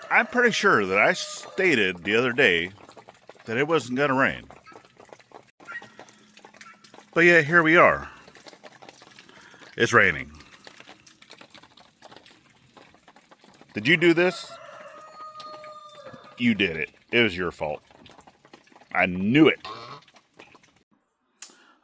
I'm pretty sure that I stated the other day that it wasn't going to rain. But yet, here we are. It's raining. Did you do this? You did it. It was your fault. I knew it.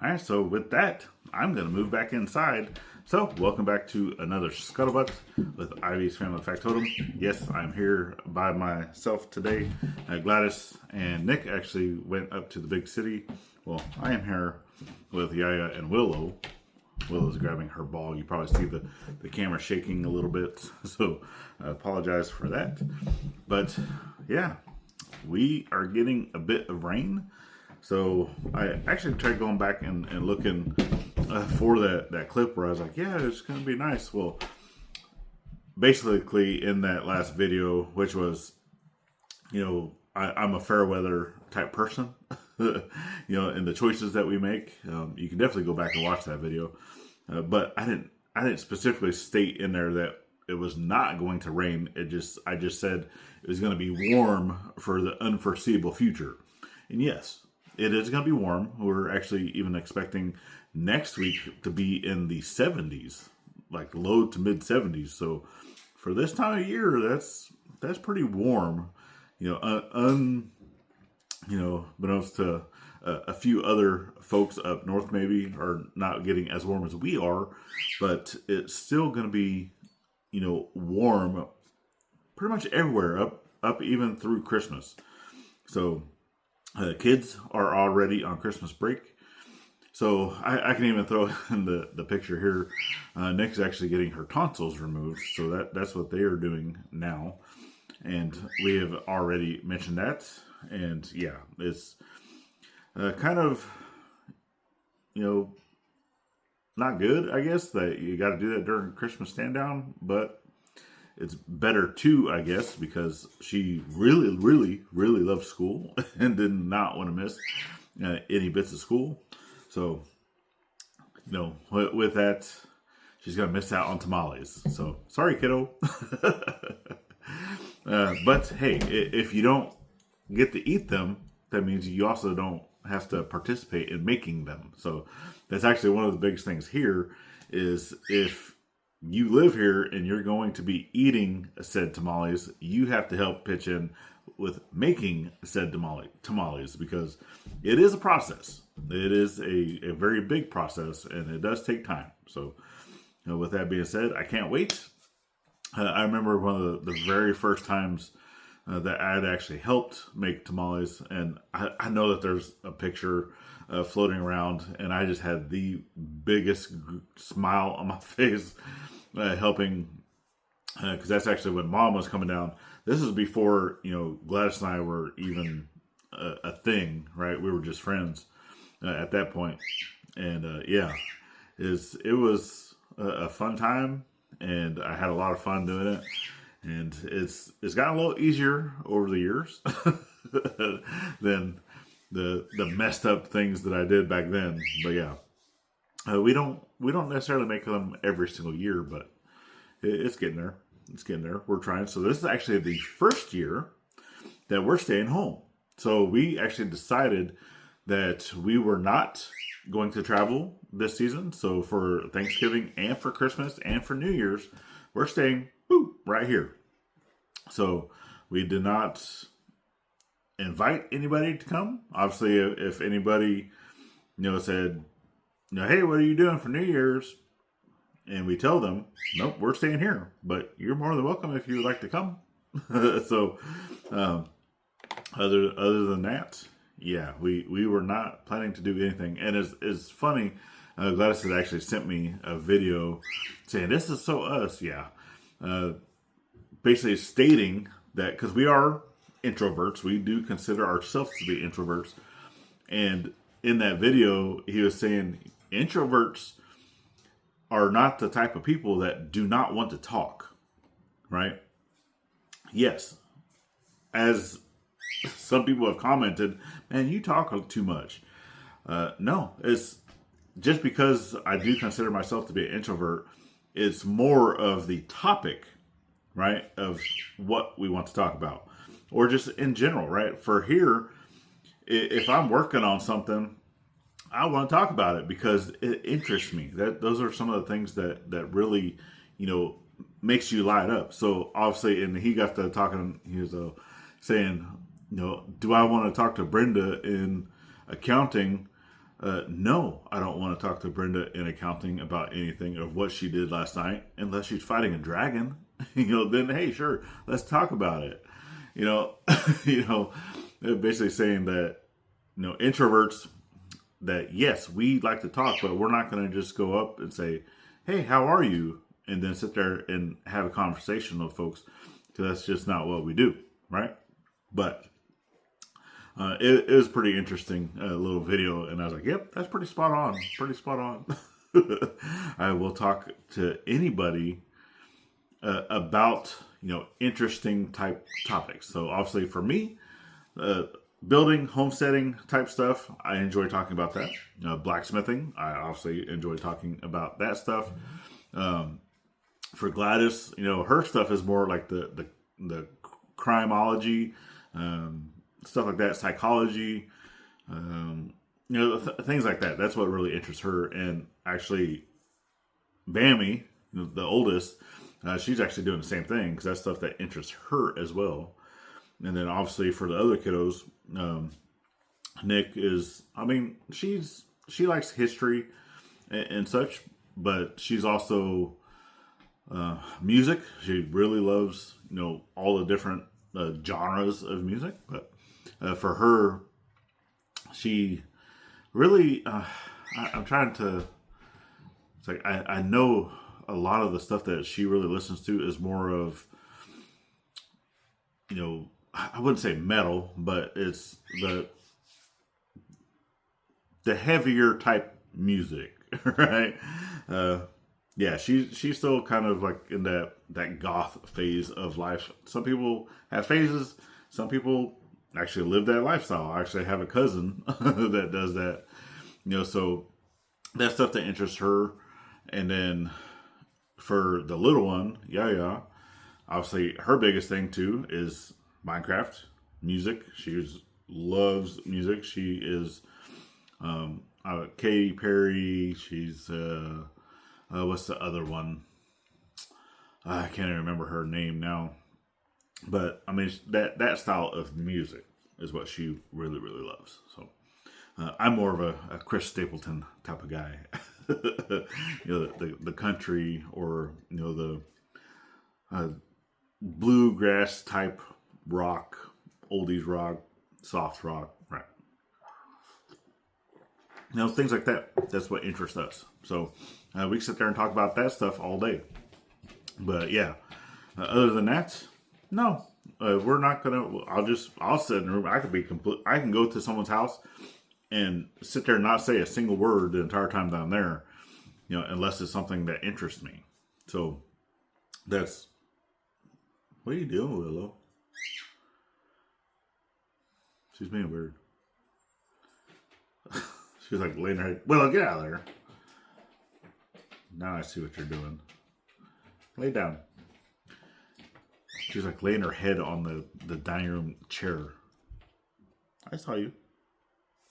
Alright, so with that, I'm going to move back inside. So, welcome back to another Scuttlebutt with Ivy's Family Factotum. Yes, I'm here by myself today. Gladys and Nick actually went up to the big city. Well, I am here with Yaya and Willow. Willow's grabbing her ball. You probably see the camera shaking a little bit, so I apologize for that. But, yeah, we are getting a bit of rain. So I actually tried going back and looking for that clip where I was like, yeah, it's going to be nice. Well, basically in that last video, which was, I'm a fair weather type person, in the choices that we make. You can definitely go back and watch that video. But I didn't specifically state in there that it was not going to rain. I just said it was going to be warm for the unforeseeable future. And yes, it is going to be warm. We're actually even expecting next week to be in the 70s, like low to mid 70s. So for this time of year, that's pretty warm. Unbeknownst to a few other folks up north maybe are not getting as warm as we are, but it's still going to be, warm pretty much everywhere up even through Christmas. So kids are already on Christmas break. So I can even throw in the picture here. Nick's actually getting her tonsils removed. So that's what they are doing now. And we have already mentioned that. And yeah, it's kind of, not good, I guess, that you got to do that during Christmas stand down. But it's better too, I guess, because she really, really, really loved school and did not want to miss any bits of school. So, with that, she's going to miss out on tamales. So, sorry, kiddo. But hey, if you don't get to eat them, that means you also don't have to participate in making them. So, that's actually one of the biggest things here is if you live here and you're going to be eating said tamales, you have to help pitch in with making said tamales because it is a process. It is a very big process and it does take time. So, with that being said, I can't wait. I remember one of the very first times that I had actually helped make tamales, and I know that there's a picture floating around, and I just had the biggest smile on my face helping, because that's actually when Mom was coming down. This is before Gladys and I were even a thing, right? We were just friends at that point, and it was a fun time, and I had a lot of fun doing it, and it's gotten a little easier over the years than the messed up things that I did back then. But yeah, we don't necessarily make them every single year, but it's getting there. It's getting there. We're trying. So this is actually the first year that we're staying home. So we actually decided that we were not going to travel this season. So for Thanksgiving and for Christmas and for New Year's, we're staying right here. So we did not invite anybody to come. Obviously, if anybody, said, hey, what are you doing for New Year's? And we tell them, nope, we're staying here. But you're more than welcome if you would like to come. So, other than that, yeah, we were not planning to do anything. And it's funny, Gladys had actually sent me a video saying, this is so us. Yeah. Basically stating that, because we are introverts, we do consider ourselves to be introverts. And in that video, he was saying introverts are not the type of people that do not want to talk, right? Yes, as some people have commented, man, you talk too much. No, it's just because I do consider myself to be an introvert, it's more of the topic right, of what we want to talk about, or just in general, right? For here, if I'm working on something, I want to talk about it because it interests me. Those are some of the things that really, makes you light up. So obviously, and he got to talking. He was saying, do I want to talk to Brenda in accounting? No, I don't want to talk to Brenda in accounting about anything of what she did last night, unless she's fighting a dragon. Then hey, sure, let's talk about it. You know, basically saying that introverts, that yes, we like to talk, but we're not going to just go up and say, hey, how are you? And then sit there and have a conversation with folks, because that's just not what we do, right? But it was pretty interesting, little video, and I was like, yep, that's pretty spot on. I will talk to anybody about interesting type topics. So obviously for me, building, homesteading type stuff, I enjoy talking about that. Blacksmithing, I obviously enjoy talking about that stuff. For Gladys, her stuff is more like the crimeology, stuff like that, psychology, things like that. That's what really interests her. And actually, Bammy, the oldest, she's actually doing the same thing, because that's stuff that interests her as well. And then obviously for the other kiddos, Nick is, she likes history and such, but she's also music. She really loves, all the different genres of music. But for her, she really, I'm trying to, it's like, I know a lot of the stuff that she really listens to is more of, I wouldn't say metal, but it's the heavier type music, right? Yeah, she's still kind of like in that goth phase of life. Some people have phases. Some people actually live that lifestyle. I actually have a cousin that does that. So that's stuff that interests her. And then for the little one, yeah, obviously her biggest thing too is Minecraft, music. She loves music. She is Katy Perry. She's what's the other one? I can't even remember her name now. But that style of music is what she really, really loves. So I'm more of a Chris Stapleton type of guy. The country, or the bluegrass type rock, oldies rock, soft rock, right? Things like that. That's what interests us. So we can sit there and talk about that stuff all day. But yeah, other than that, no, we're not gonna. I'll sit in the room. I can go to someone's house and sit there and not say a single word the entire time that I'm there, unless it's something that interests me. So that's. What are you doing, Willow? She's being weird. She's like laying her head. Willow, get out of there. Now I see what you're doing. Lay down. She's like laying her head on the dining room chair. I saw you.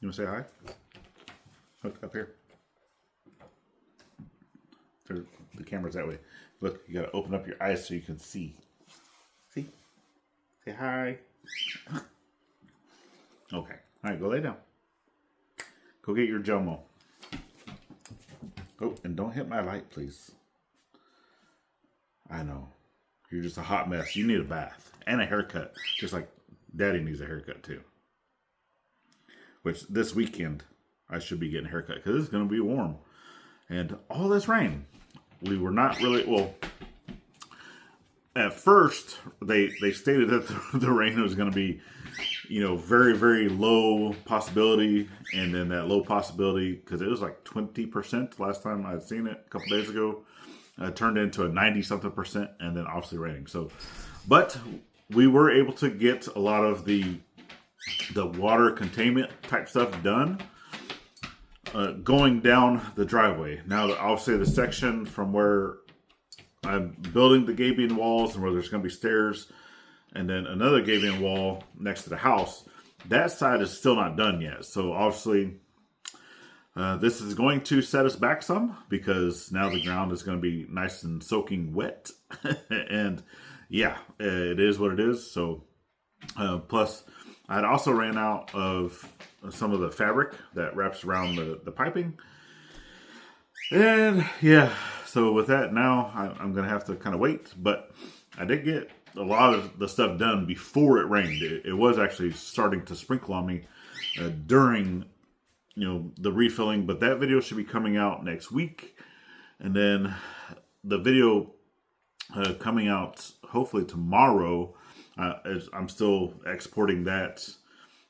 You want to say hi? Look up here. The camera's that way. Look, you got to open up your eyes so you can see. See? Say hi. Okay. All right, go lay down. Go get your Jomo. Oh, and don't hit my light, please. I know. You're just a hot mess. You need a bath and a haircut. Just like Daddy needs a haircut too. Which this weekend I should be getting a haircut because it's going to be warm. And all this rain. We were not really, well, at first they stated that the rain was going to be, very, very low possibility. And then that low possibility, because it was like 20% last time I'd seen it a couple days ago, turned into a 90-something%, and then obviously raining. So, but we were able to get a lot of the water containment type stuff done going down the driveway. Now, obviously, the section from where I'm building the gabion walls and where there's going to be stairs, and then another gabion wall next to the house. That side is still not done yet. So obviously, this is going to set us back some because now the ground is going to be nice and soaking wet. And yeah, it is what it is. So plus, I had also ran out of some of the fabric that wraps around the piping. And yeah, so with that now, I'm going to have to kind of wait. But I did get a lot of the stuff done before it rained. It was actually starting to sprinkle on me during, the refilling. But that video should be coming out next week. And then the video coming out hopefully tomorrow. I'm still exporting that.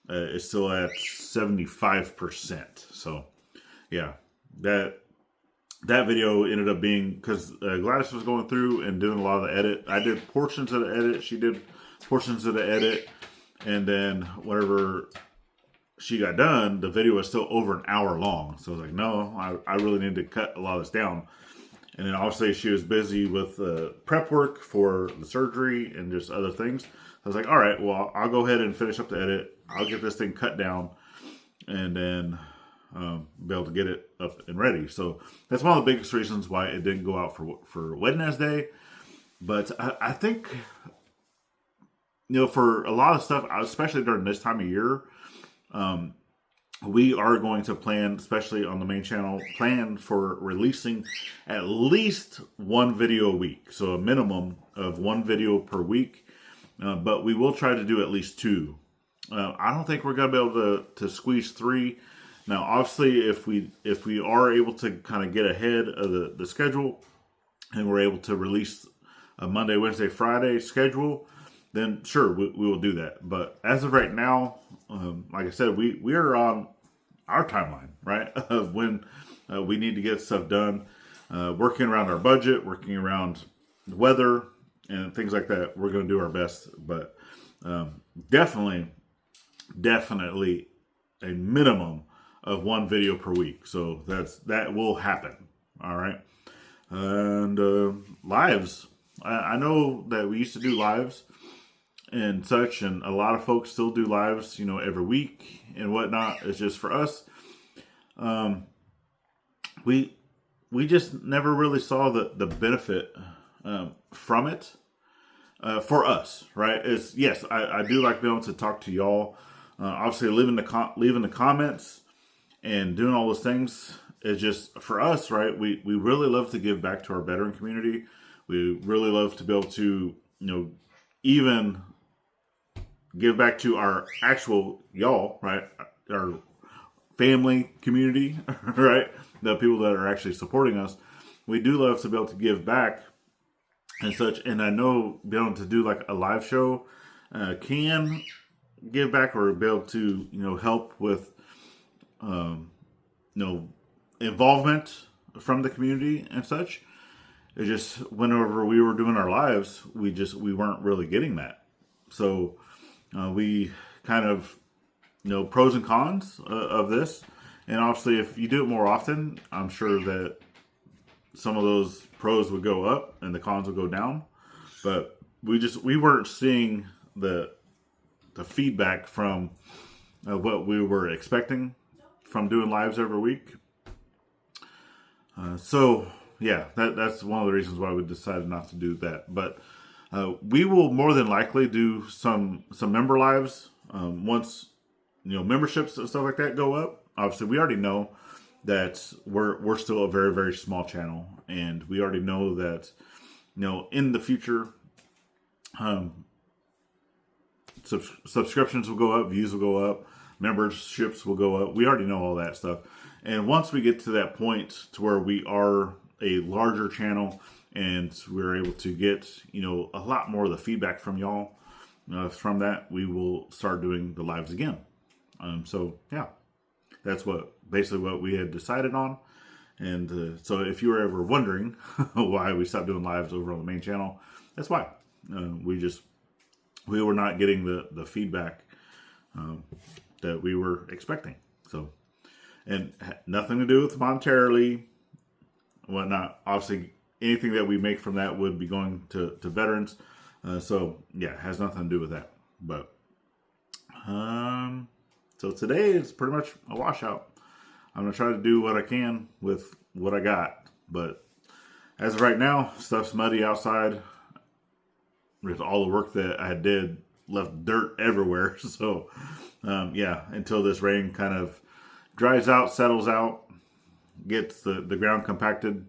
It's still at 75%. So yeah, that video ended up being, because Gladys was going through and doing a lot of the edit. I did portions of the edit. She did portions of the edit. And then whenever she got done, the video was still over an hour long. So I was like, no, I really need to cut a lot of this down. And then obviously she was busy with prep work for the surgery and just other things. I was like, all right, well, I'll go ahead and finish up the edit. I'll get this thing cut down and then be able to get it up and ready. So that's one of the biggest reasons why it didn't go out for Wednesday. But I think, for a lot of stuff, especially during this time of year, we are going to plan, especially on the main channel, plan for releasing at least one video a week. So a minimum of one video per week. But we will try to do at least two. I don't think we're going to be able to squeeze three. Now, obviously, if we are able to kind of get ahead of the schedule and we're able to release a Monday, Wednesday, Friday schedule, then sure, we will do that. But as of right now, like I said, we are on our timeline, right, of when we need to get stuff done, working around our budget, working around the weather, and things like that. We're going to do our best, but definitely a minimum of one video per week. So that will happen. All right. And lives. I know that we used to do lives and such, and a lot of folks still do lives, every week and whatnot. It's just for us. We just never really saw the benefit from it. For us, right? Yes, I do like being able to talk to y'all. Obviously, leaving the comments and doing all those things is just for us, right? We really love to give back to our veteran community. We really love to be able to, even give back to our actual y'all, right? Our family community, right? The people that are actually supporting us. We do love to be able to give back and such. And I know being able to do like a live show can give back or be able to, help with, involvement from the community and such. It's just whenever we were doing our lives, we weren't really getting that. So we kind of, pros and cons of this. And obviously if you do it more often, I'm sure that some of those pros would go up and the cons would go down. But we weren't seeing the feedback from what we were expecting from doing lives every week. So yeah, that's one of the reasons why we decided not to do that. But we will more than likely do some member lives once memberships and stuff like that go up. Obviously, we already know that we're still a very, very small channel, and we already know that in the future subscriptions will go up, views will go up, memberships will go up. We already know all that stuff. And once we get to that point to where we are a larger channel and we're able to get a lot more of the feedback from y'all, from that we will start doing the lives again. So yeah, that's basically what we had decided on. And so if you were ever wondering why we stopped doing lives over on the main channel, that's why. We were not getting the feedback that we were expecting. So, and nothing to do with monetarily, whatnot. Obviously, anything that we make from that would be going to veterans. So yeah, it has nothing to do with that. But so today is pretty much a washout. I'm gonna try to do what I can with what I got, but as of right now, stuff's muddy outside. With all the work that I did, left dirt everywhere. So yeah, until this rain kind of dries out, settles out, gets the ground compacted,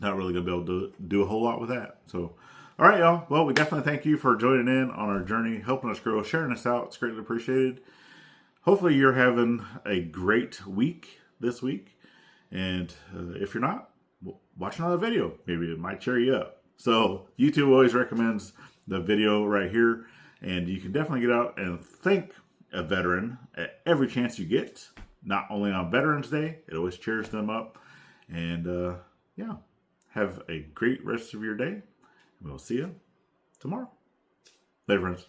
not really gonna be able to do a whole lot with that. So all right, y'all. Well, we definitely thank you for joining in on our journey, helping us grow, sharing us out. It's greatly appreciated. Hopefully you're having a great week this week. And if you're not, watch another video. Maybe it might cheer you up. So YouTube always recommends the video right here. And you can definitely get out and thank a veteran at every chance you get. Not only on Veterans Day, it always cheers them up. And yeah, have a great rest of your day. We'll see you tomorrow. Later, friends.